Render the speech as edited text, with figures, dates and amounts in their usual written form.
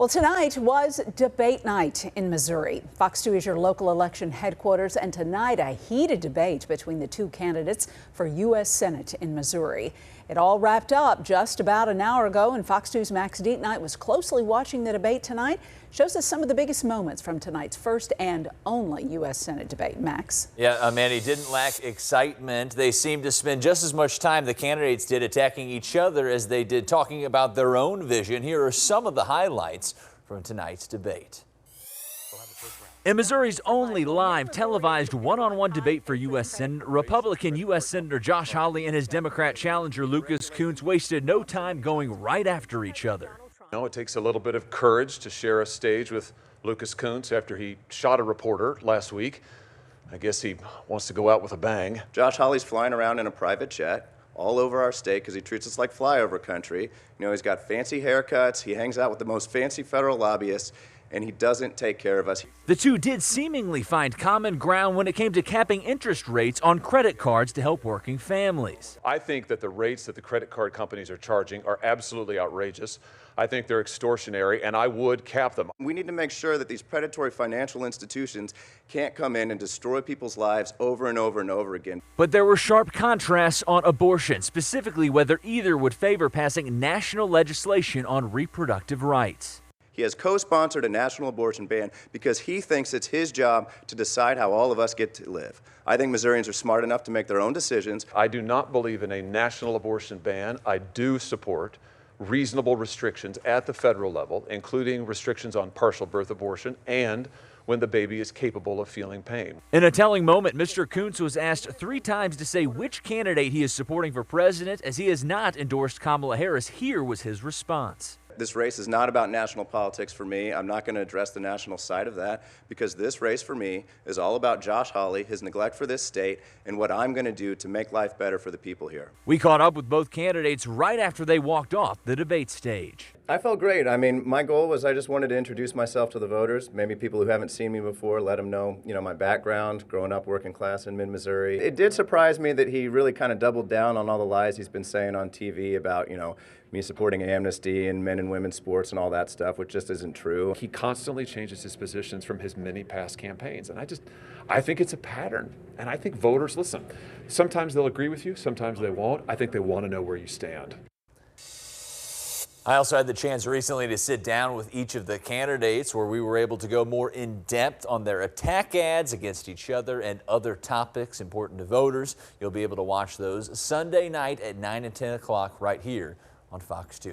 Well, tonight was debate night in Missouri. Fox 2 is your local election headquarters, and tonight a heated debate between the two candidates for U.S. Senate in Missouri. It all wrapped up just about an hour ago, and Fox 2's Max Date Night was closely watching the debate tonight. Shows us some of the biggest moments from tonight's first and only U.S. Senate debate. Max? Yeah, Mandy, didn't lack excitement. They seemed to spend just as much time, the candidates did, attacking each other as they did talking about their own vision. Here are some of the highlights from tonight's debate. In Missouri's only live televised one-on-one debate for U.S. Senate, Republican U.S. Senator Josh Hawley and his Democrat challenger Lucas Kunce wasted no time going right after each other. It takes a little bit of courage to share a stage with Lucas Kunce after he shot a reporter last week. I guess he wants to go out with a bang. Josh Hawley's flying around in a private jet all over our state because he treats us like flyover country. You know, he's got fancy haircuts, he hangs out with the most fancy federal lobbyists, and he doesn't take care of us. The two did seemingly find common ground when it came to capping interest rates on credit cards to help working families. I think that the rates that the credit card companies are charging are absolutely outrageous. I think they're extortionary, and I would cap them. We need to make sure that these predatory financial institutions can't come in and destroy people's lives over and over and over again. But there were sharp contrasts on abortion, specifically whether either would favor passing national legislation on reproductive rights. He has co-sponsored a national abortion ban because he thinks it's his job to decide how all of us get to live. I think Missourians are smart enough to make their own decisions. I do not believe in a national abortion ban. I do support reasonable restrictions at the federal level, including restrictions on partial birth abortion and when the baby is capable of feeling pain. In a telling moment, Mr. Kunce was asked 3 times to say which candidate he is supporting for president, as he has not endorsed Kamala Harris. Here was his response. This race is not about national politics for me. I'm not going to address the national side of that because this race for me is all about Josh Hawley, his neglect for this state, and what I'm going to do to make life better for the people here. We caught up with both candidates right after they walked off the debate stage. I felt great. I mean, my goal was I just wanted to introduce myself to the voters, maybe people who haven't seen me before, let them know, my background, growing up working class in mid-Missouri. It did surprise me that he really kind of doubled down on all the lies he's been saying on TV about, me supporting amnesty and men and women's sports and all that stuff, which just isn't true. He constantly changes his positions from his many past campaigns, and I think it's a pattern. And I think voters, listen, sometimes they'll agree with you, sometimes they won't. I think they want to know where you stand. I also had the chance recently to sit down with each of the candidates where we were able to go more in depth on their attack ads against each other and other topics important to voters. You'll be able to watch those Sunday night at 9 and 10 o'clock right here on Fox 2.